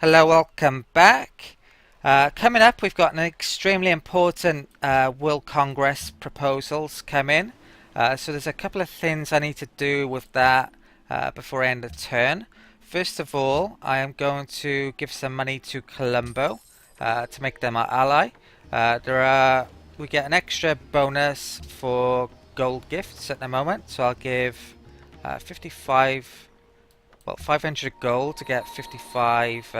Hello, welcome back. Coming up, we've got an extremely important World Congress proposals come in. So there's a couple of things I need to do with that before I end the turn. First of all, I am going to give some money to Colombo to make them our ally. We get an extra bonus for gold gifts at the moment, so I'll give 55. Well, 500 gold to get 55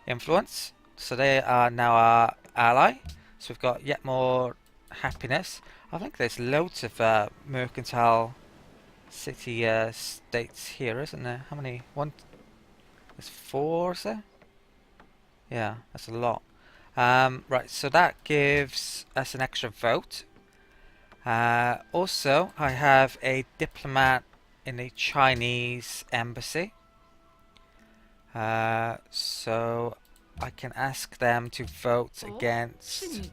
influence. So they are now our ally. So we've got yet more happiness. I think there's loads of mercantile city states here, isn't there? How many? One. There's four, is there? Yeah, that's a lot. Right, so that gives us an extra vote. Also, I have a diplomat in the Chinese embassy. So I can ask them to vote against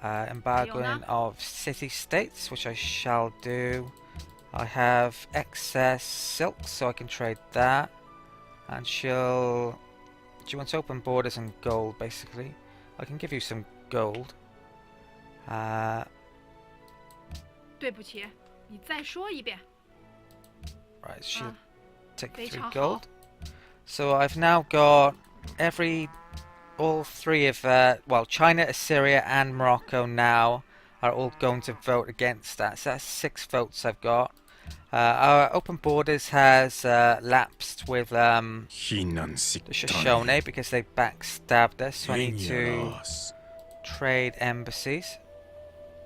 embargoing of city-states, which I shall do. I have excess silk, so I can trade that. And she wants open borders and gold, basically. I can give you some gold. Right, she'll take 3 gold. So I've now got all three of, well, China, Assyria and Morocco now are all going to vote against that. So that's 6 votes I've got. Our open borders has lapsed with the Shoshone because they backstabbed us. So I need to trade embassies.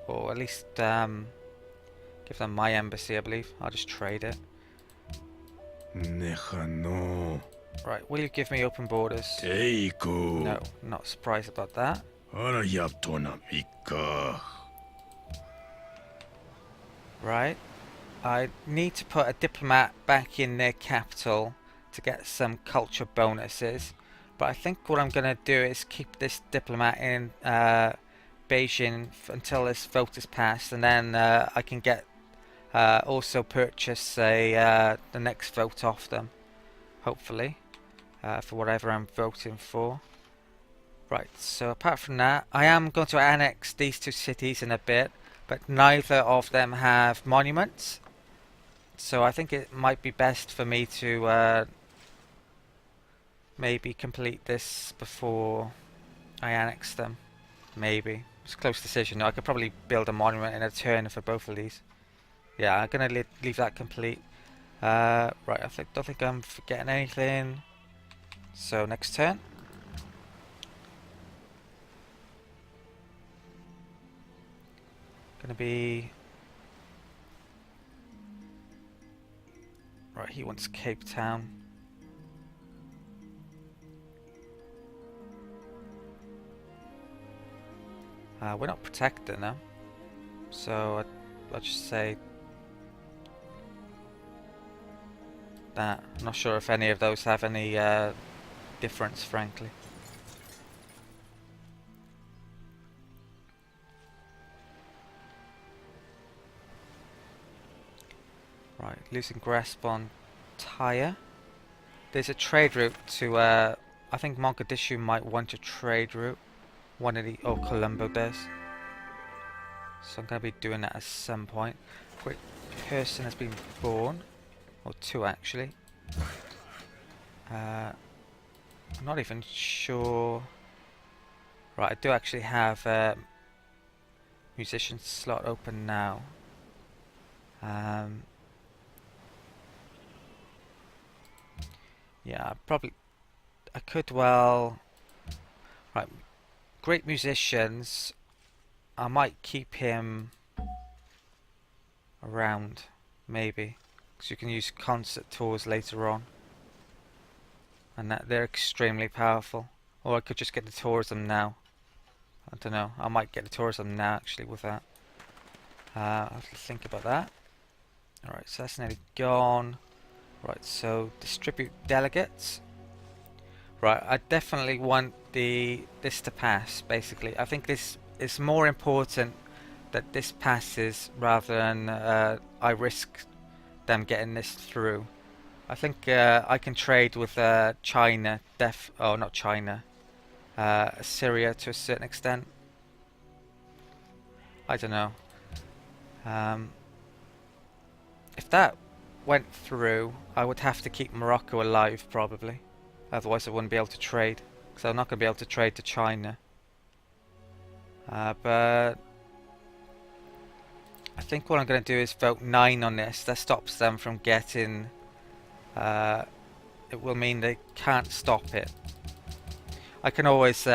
Or at least give them my embassy, I believe. I'll just trade it. Right, will you give me open borders? No, not surprised about that. Right, I need to put a diplomat back in their capital to get some culture bonuses. But I think what I'm going to do is keep this diplomat in Beijing until this vote is passed, and then I can get also purchase the next vote off them, hopefully, for whatever I'm voting for. Right, so apart from that, I am going to annex these 2 cities in a bit, but neither of them have monuments. So I think it might be best for me to maybe complete this before I annex them. Maybe. It's a close decision. I could probably build a monument in a turn for both of these. Yeah, I'm gonna leave that complete. Right, don't think I'm forgetting anything. So next turn. Gonna be right. He wants Cape Town. We're not protected now, so I'll just say that. I'm not sure if any of those have any difference, frankly. Right, losing grasp on Tyre. There's a trade route to, I think Mogadishu might want a trade route. Colombo does. So I'm going to be doing that at some point. Great person has been born. Or 2 actually. I'm not even sure. Right, I do actually have a musician slot open now. Yeah, I could well. Right, great musicians. I might keep him around, maybe, because you can use concert tours later on, and that they're extremely powerful. Or I could just get the tourism now. I don't know. I might get the tourism now actually with that. I'll have to think about that. Alright, so that's nearly gone. Right, so distribute delegates. Right, I definitely want this to pass, basically. I think this is more important that this passes rather than I risk them getting this through. I think I can trade with China, oh not China, Assyria to a certain extent. I don't know. Um, if that went through, I would have to keep Morocco alive probably. Otherwise I wouldn't be able to trade. Because I'm not going to be able to trade to China. But I think what I'm going to do is vote 9 on this. That stops them from getting... it will mean they can't stop it. I can always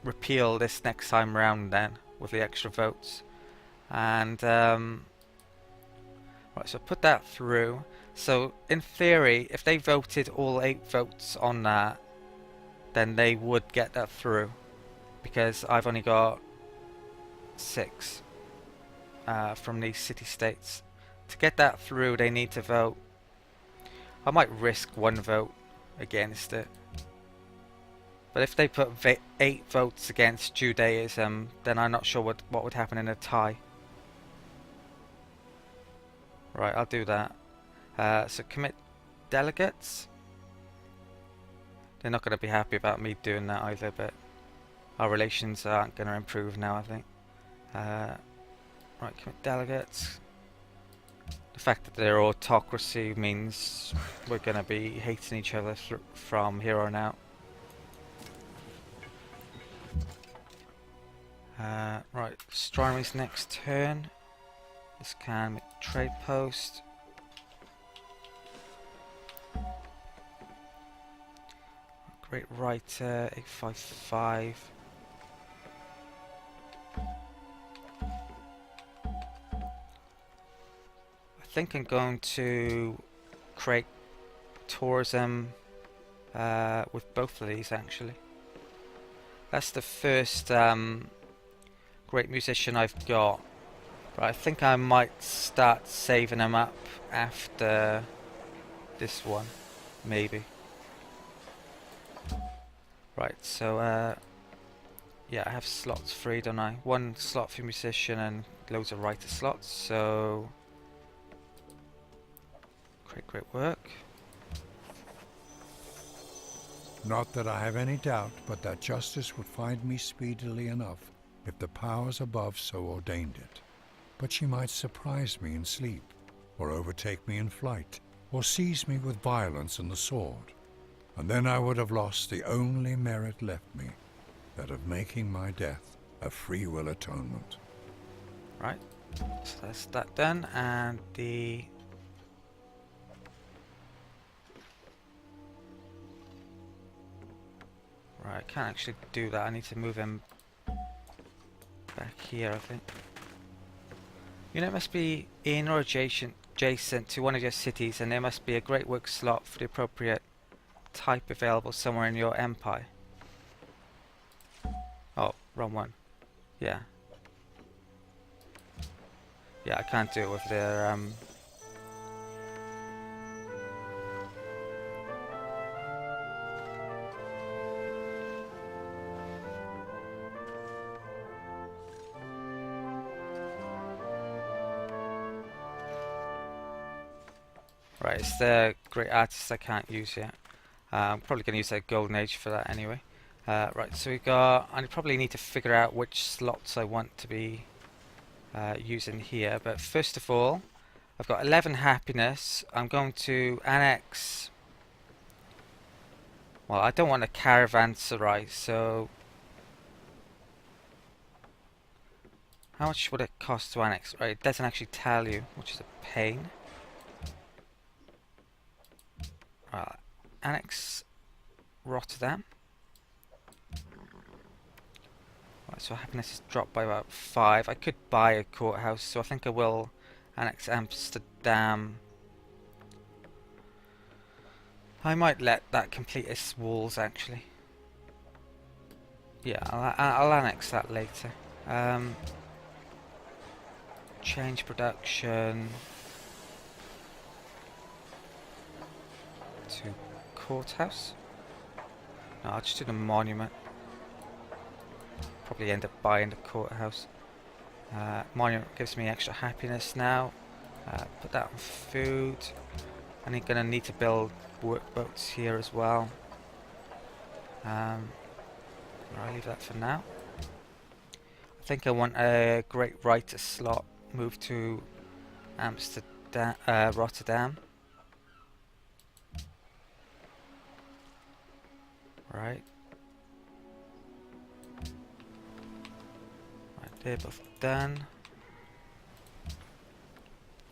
repeal this next time round then with the extra votes. And right, so put that through. So in theory, if they voted all 8 votes on that, then they would get that through. Because I've only got 6 from these city-states. To get that through, they need to vote. I might risk 1 vote against it. But if they put 8 votes against Judaism, then I'm not sure what would happen in a tie. Right, I'll do that. So commit delegates. They're not going to be happy about me doing that either, but our relations aren't going to improve now, I think. Right, commit delegates. The fact that they're autocracy means we're going to be hating each other from here on out. Right, astronomy's next turn. This can make trade post. Great writer, 855. I think I'm going to create tourism with both of these actually. That's the first great musician I've got. But I think I might start saving them up after this one, maybe. Right, so yeah, I have slots free, don't I? 1 slot for musician and loads of writer slots, so great work. Not that I have any doubt, but that justice would find me speedily enough, if the powers above so ordained it. But she might surprise me in sleep, or overtake me in flight, or seize me with violence and the sword. And then I would have lost the only merit left me, that of making my death a free will atonement. Right, so that's that done, and the... Right, I can't actually do that, I need to move him back here, I think. Unit must be in or adjacent to one of your cities, and there must be a great work slot for the appropriate type available somewhere in your empire. Oh, wrong one. Yeah. Yeah, I can't do it with their Right, it's the great artist I can't use yet. I'm probably going to use that golden age for that anyway. Right, so I probably need to figure out which slots I want to be using here. But first of all, I've got 11 happiness. I'm going to annex... Well, I don't want a caravanserai, so... How much would it cost to annex? Right, it doesn't actually tell you, which is a pain. Annex Rotterdam. Right, so happiness is dropped by about 5. I could buy a courthouse, so I think I will annex Amsterdam. I might let that complete its walls actually. Yeah, I'll annex that later. Change production to courthouse. No, I'll just do the monument. Probably end up buying the courthouse. Monument gives me extra happiness now. Put that on food. And I'm gonna need to build workboats here as well. I'll leave that for now. I think I want a great writer slot moved to Amsterdam, Rotterdam. Right. Right, they're both done.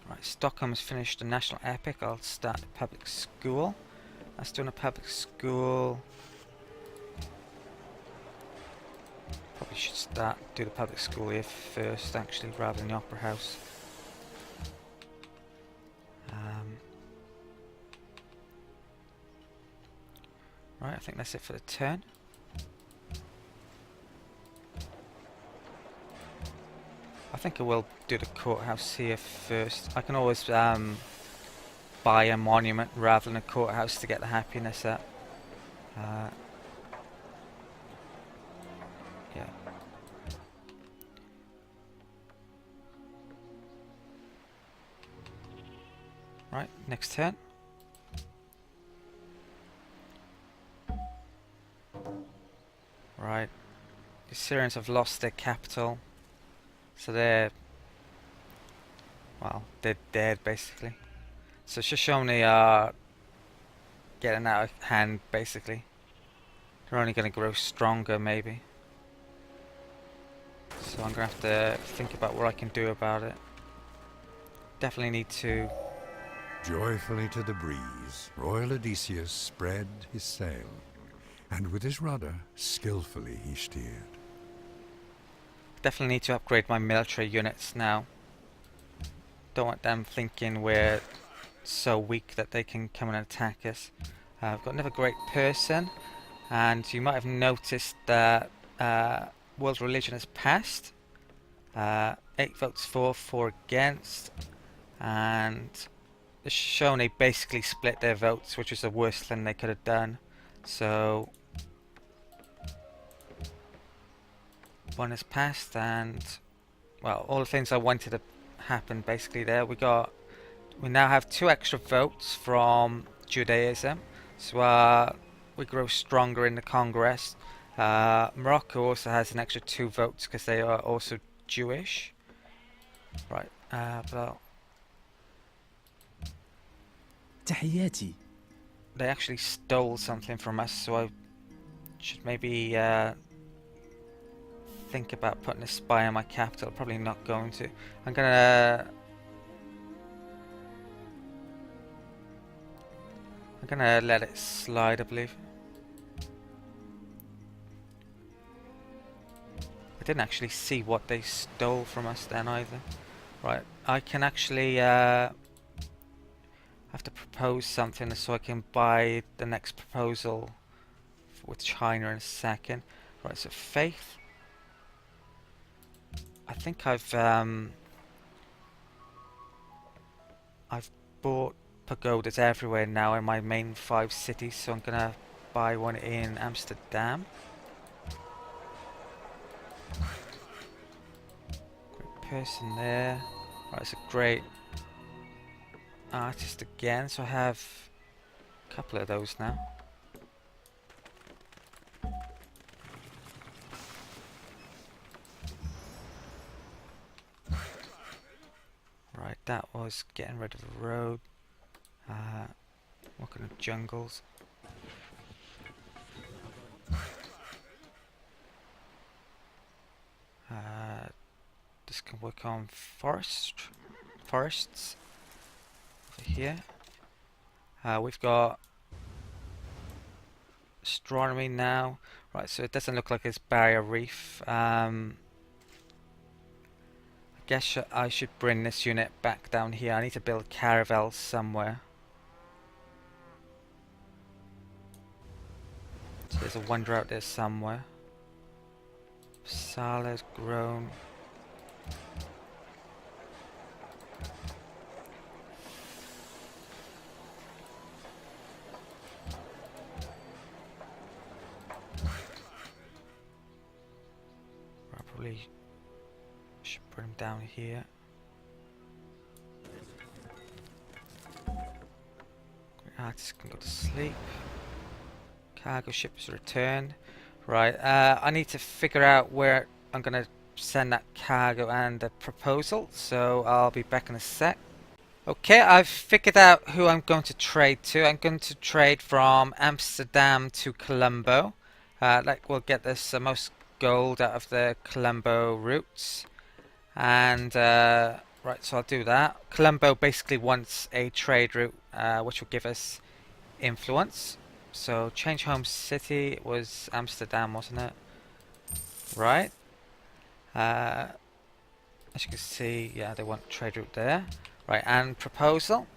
Right, Stockholm's finished the national epic. I'll start the public school. That's doing a public school. Probably should do the public school here first, actually, rather than the opera house. Right, I think that's it for the turn. I think I will do the courthouse here first. I can always buy a monument rather than a courthouse to get the happiness up. Yeah. Right, next turn. Right. The Assyrians have lost their capital. So they're dead basically. So Shoshone are getting out of hand basically. They're only going to grow stronger maybe. So I'm going to have to think about what I can do about it. Definitely need to... Joyfully to the breeze, Royal Odysseus spread his sail, and with his rudder skillfully he steered. Definitely need to upgrade my military units now. Don't want them thinking we're so weak that they can come and attack us. I've got another great person, and you might have noticed that world religion has passed. 8 votes for, 4 against, and the Shoshone basically split their votes, which was the worst thing they could have done. So one has passed, and well, all the things I wanted to happen basically there. We now have 2 extra votes from Judaism, so we grow stronger in the Congress. Morocco also has an extra 2 votes because they are also Jewish. Right, but تحياتي. they actually stole something from us, so I should maybe think about putting a spy on my capital. Probably not going to. I'm gonna let it slide, I believe. I didn't actually see what they stole from us then either. Right, I can actually have to propose something so I can buy the next proposal with China in a second. Right, so faith. I think I've bought pagodas everywhere now in my main 5 cities, so I'm gonna buy one in Amsterdam. Great person there. Right, it's a great artist again, so I have a couple of those now. Right, that was getting rid of the road. Walking the jungles. This can work on forests over here. We've got astronomy now. Right, so it doesn't look like it's barrier reef. I guess I should bring this unit back down here. I need to build caravels somewhere. So there's a wonder out there somewhere. Sala's grown. Probably should put him down here. Right, can go to sleep. Cargo ships returned. Right, I need to figure out where I'm gonna send that cargo and the proposal, so I'll be back in a sec. Okay, I've figured out who I'm going to trade to. I'm going to trade from Amsterdam to Colombo. Like we'll get this most gold out of the Colombo routes. And right, so I'll do that. Colombo basically wants a trade route, which will give us influence. So change home city. It was Amsterdam, wasn't it? Right. As you can see, yeah, they want trade route there. Right, and proposal.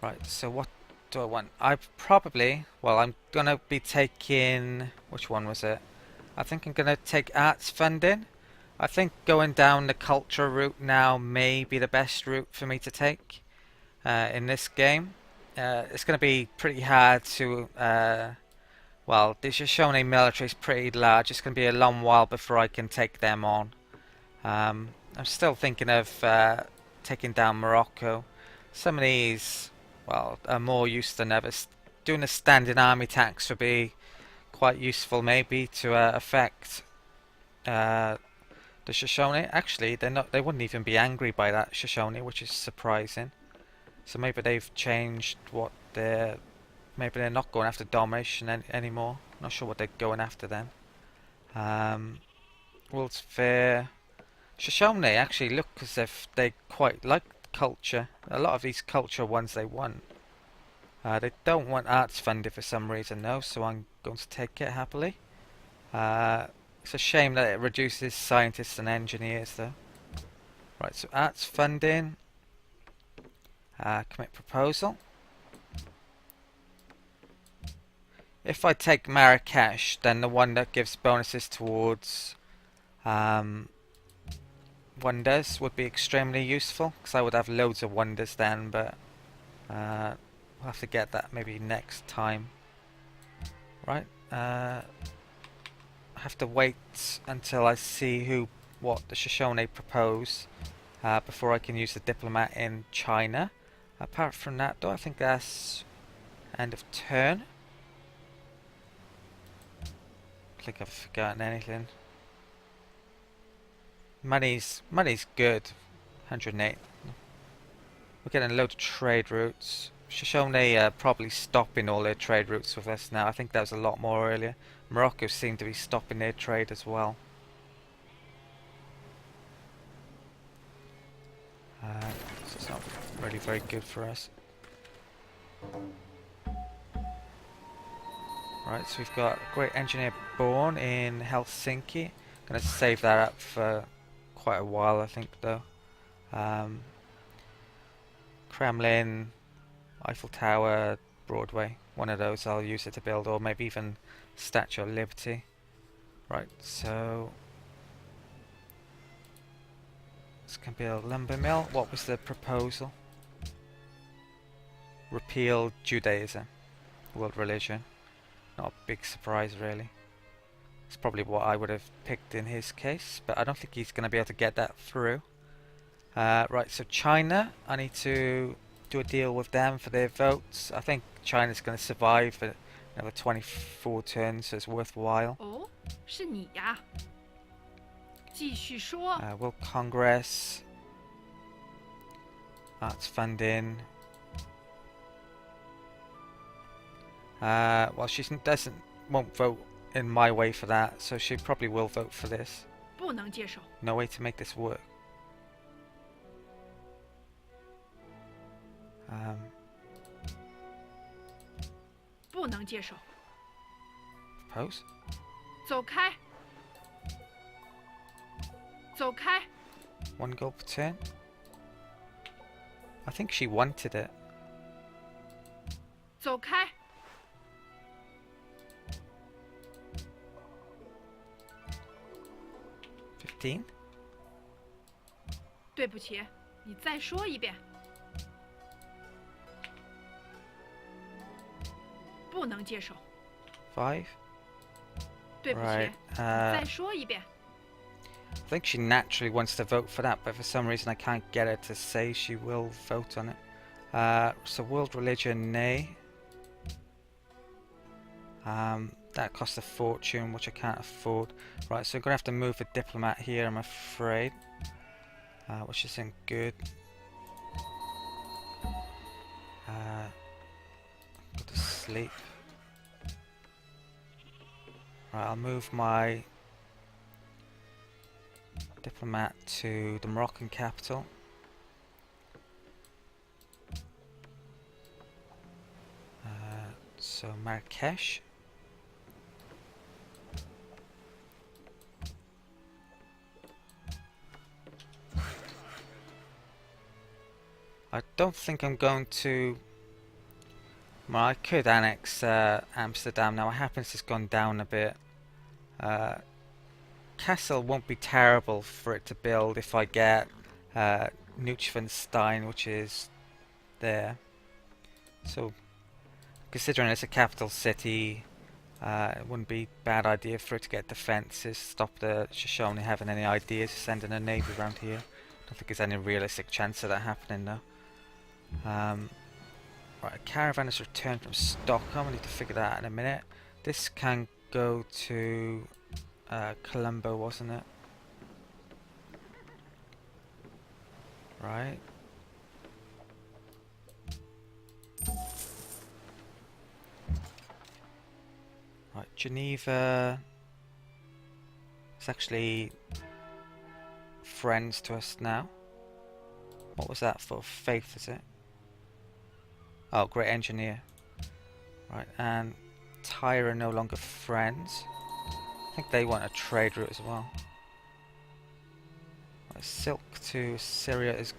Right, so what do I want? I probably, well, I'm gonna be taking, which one was it? I think I'm gonna take arts funding. I think going down the culture route now may be the best route for me to take in this game. It's going to be pretty hard to, well, the Shoshone military is pretty large. It's going to be a long while before I can take them on. I'm still thinking of taking down Morocco. Some of these, well, are more used than ever. Doing a standing army tax would be quite useful, maybe, to affect the Shoshone. Actually, they're not. They wouldn't even be angry by that Shoshone, which is surprising. So maybe they've changed what they're. Maybe they're not going after domination anymore. Not sure what they're going after then. World's Fair. Shoshone actually look as if they quite like culture. A lot of these culture ones they want. They don't want arts funded for some reason though, so I'm going to take it happily. It's a shame that it reduces scientists and engineers though. Right, so arts funding. Commit proposal. If I take Marrakesh, then the one that gives bonuses towards wonders would be extremely useful, because I would have loads of wonders then, but we'll have to get that maybe next time. Right, I have to wait until I see what the Shoshone propose before I can use the diplomat in China. Apart from that though, I think that's end of turn. I think I've forgotten anything. Money's good. 108. We're getting a load of trade routes. Shoshone probably stopping all their trade routes with us now. I think that was a lot more earlier. Morocco seemed to be stopping their trade as well. So it's not really very good for us. Right, so we've got a great engineer born in Helsinki. Gonna save that up for quite a while, I think, though. Kremlin, Eiffel Tower, Broadway. One of those I'll use it to build, or maybe even Statue of Liberty. Right, so this can be a lumber mill. What was the proposal? Repeal Judaism, world religion. Not a big surprise, really. It's probably what I would have picked in his case, but I don't think he's going to be able to get that through. Right, so China, I need to do a deal with them for their votes. I think China's going to survive for another 24 turns, so it's worthwhile. Oh, 是你呀。继续说。World Congress, arts funding. Well, she won't vote in my way for that, so she probably will vote for this. 不能接受。 No way to make this work. Um, 不能接受。 propose? 走开。走开。 1 gold per turn? I think she wanted it. 走开。 15? 对不起，你再说一遍。不能接受。 5? 对不起， Right. 你再说一遍。 I think she naturally wants to vote for that, but for some reason I can't get her to say she will vote on it. So world religion, nay. That costs a fortune, which I can't afford. Right, so I'm gonna have to move a diplomat here, I'm afraid. Which isn't good. Go to sleep. Right, I'll move my diplomat to the Moroccan capital. So Marrakesh. I don't think I'm going to... Well, I could annex Amsterdam now. My happiness has gone down a bit. Castle won't be terrible for it to build if I get Neuschwanstein, which is there. So, considering it's a capital city, it wouldn't be a bad idea for it to get defences, stop the Shoshone having any ideas of sending a navy around here. I don't think there's any realistic chance of that happening though. Right, a caravan has returned from Stockholm. I need to figure that out in a minute. This can go to Colombo, wasn't it? Right. Right, Geneva is actually friends to us now. What was that for? Faith, is it? Oh, great engineer. Right, and Tyre are no longer friends. I think they want a trade route as well. Right, silk to Assyria is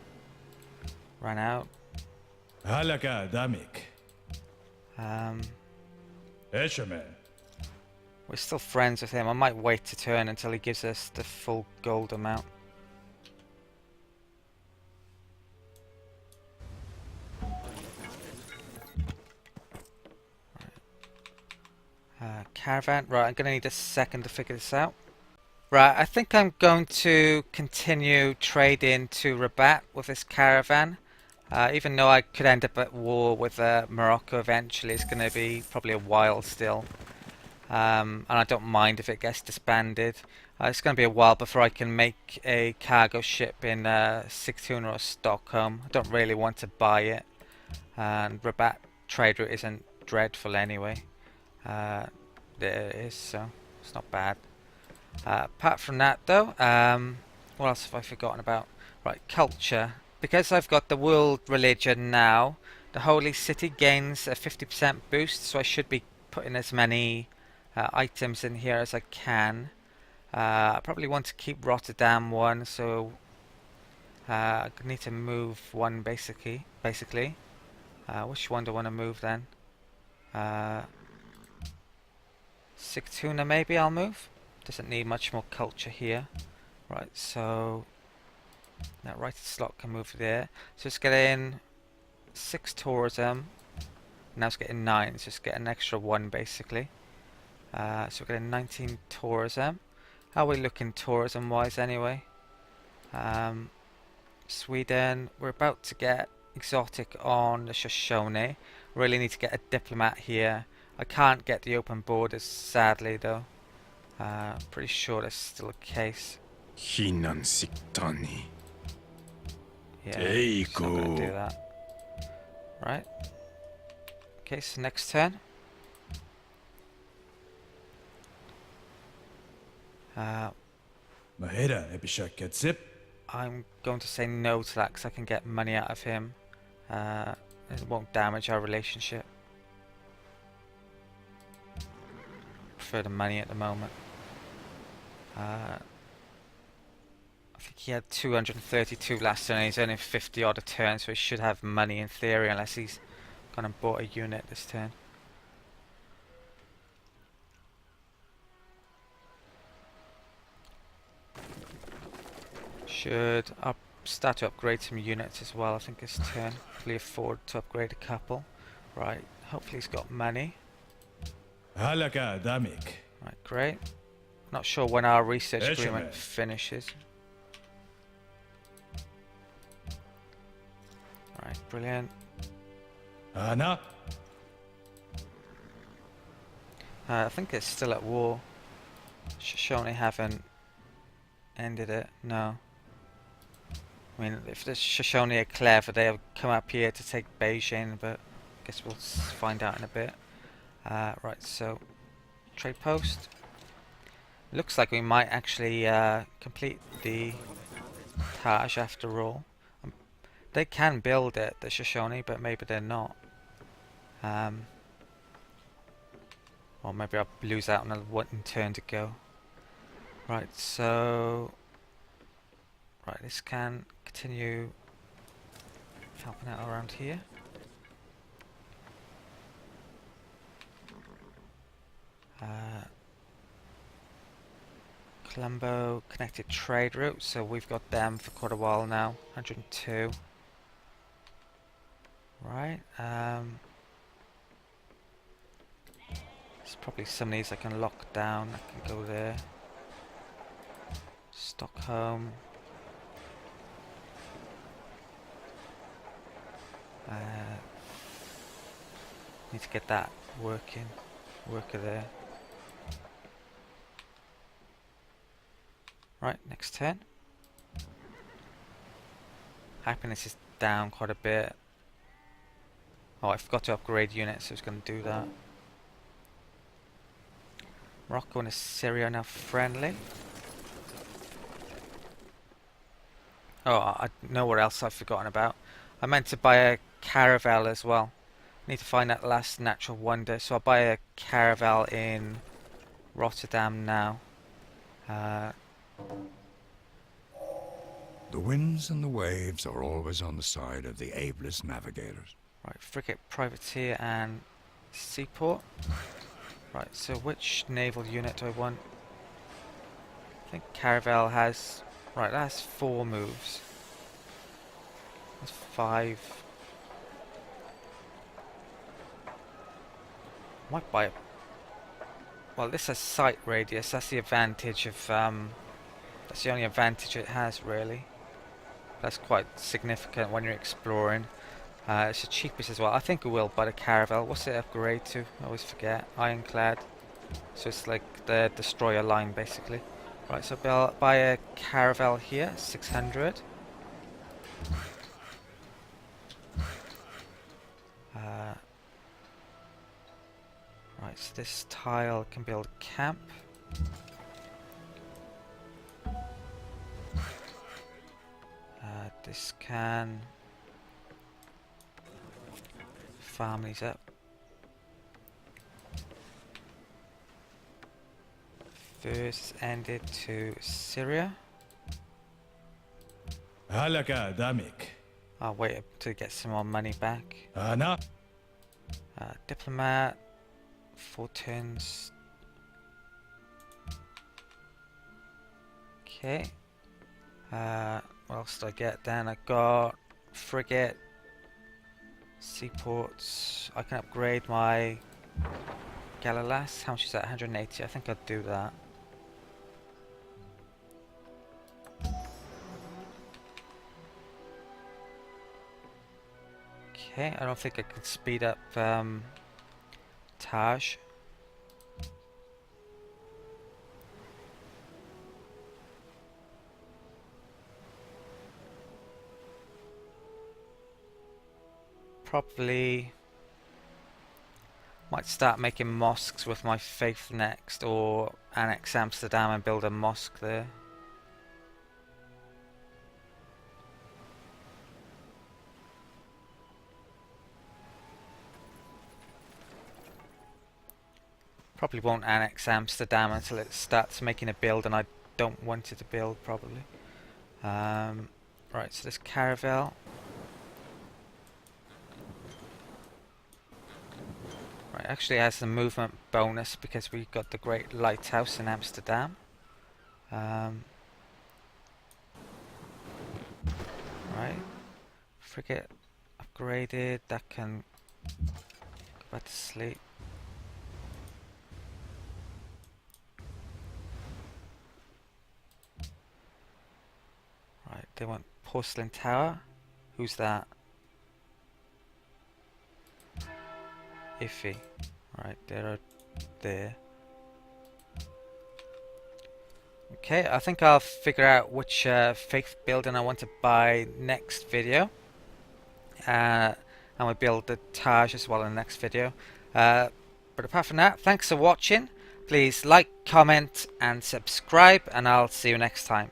ran out. Halaka Damik. Eshaman. We're still friends with him. I might wait a turn until he gives us the full gold amount. Caravan. Right, I'm going to need a second to figure this out. Right, I think I'm going to continue trading to Rabat with this caravan. Even though I could end up at war with Morocco eventually, it's going to be probably a while still. And I don't mind if it gets disbanded. It's going to be a while before I can make a cargo ship in Sigtuna or Stockholm. I don't really want to buy it. And Rabat trade route isn't dreadful anyway. There it is, so it's not bad. Apart from that though, what else have I forgotten about? Right, culture. Because I've got the world religion now, the holy city gains a 50% boost, so I should be putting as many items in here as I can. I probably want to keep Rotterdam one, so I need to move one basically. Which one do I want to move then? Sigtuna maybe I'll move. Doesn't need much more culture here. Right, so that right slot can move there. So it's getting 6 tourism. Now it's getting 9. It's just getting an extra 1 basically. So we're getting 19 tourism. How are we looking tourism wise anyway? Sweden, we're about to get exotic on the Shoshone. Really need to get a diplomat here. I can't get the open borders sadly though. Pretty sure that's still the case. Yeah, it's not gonna do that. Right. Okay, so next turn. Mahera Ebishak Katzip. I'm going to say no to that because I can get money out of him. It won't damage our relationship. Prefer the money at the moment. I think he had 232 last turn and he's only 50 odd a turn, so he should have money in theory unless he's gone and bought a unit this turn. Should start to upgrade some units as well, I think this turn. Hopefully afford to upgrade a couple. Right, hopefully he's got money. Halaka Damik. Right, great. Not sure when our research agreement finishes. Right, brilliant. Anna? I think it's still at war. Shoshone haven't ended it, no. I mean, if the Shoshone are clever, they have come up here to take Beijing, but I guess we'll find out in a bit. Right, so trade post. Looks like we might actually complete the Taj after all. They can build it, the Shoshone, but maybe they're not. Or maybe I'll lose out on a one turn to go. Right, so... Right, this can continue helping out around here. Colombo connected trade route, so we've got them for quite a while now. 102. Right, there's probably some of these I can lock down. I can go there. Stockholm. Need to get that working. Worker there. Right, next turn. Happiness is down quite a bit. Oh, I forgot to upgrade units, so I was going to do that. Morocco and Assyria are now friendly. Oh, I know what else I've forgotten about. I meant to buy a caravel as well. Need to find that last natural wonder, so I'll buy a caravel in Rotterdam now. The winds and the waves are always on the side of the ablest navigators. Right, frigate, privateer, and seaport. Right, so which naval unit do I want? I think caravel has... Right, that's 4 moves. That's 5. Might buy a... Well, this has sight radius. That's the advantage of... that's the only advantage it has, really. That's quite significant when you're exploring. It's the cheapest as well. I think we will buy the caravel. What's it upgrade to? I always forget. Ironclad. So it's like the destroyer line, basically. Right, so I'll buy a caravel here, 600. Right, so this tile can build a camp. This can farm these up. First ended to Syria. Halaka Damik. I'll wait to get some more money back. Anna? Diplomat, 4 turns. Okay. What else did I get then? I got frigate, seaports. I can upgrade my Galalas. How much is that? 180. I think I'd do that. Okay, I don't think I can speed up Taj. Probably might start making mosques with my faith next, or annex Amsterdam and build a mosque there. Probably won't annex Amsterdam until it starts making a build, and I don't want it to build, probably. Right, so this caravel. Right, actually has the movement bonus because we got the Great Lighthouse in Amsterdam. Right, frigate upgraded. That can go back to sleep. Right, they want porcelain tower. Who's that? iffy. Right, they're there. Okay, I think I'll figure out which faith building I want to buy next video. And we'll build the Taj as well in the next video. But apart from that, thanks for watching. Please like, comment and subscribe, and I'll see you next time.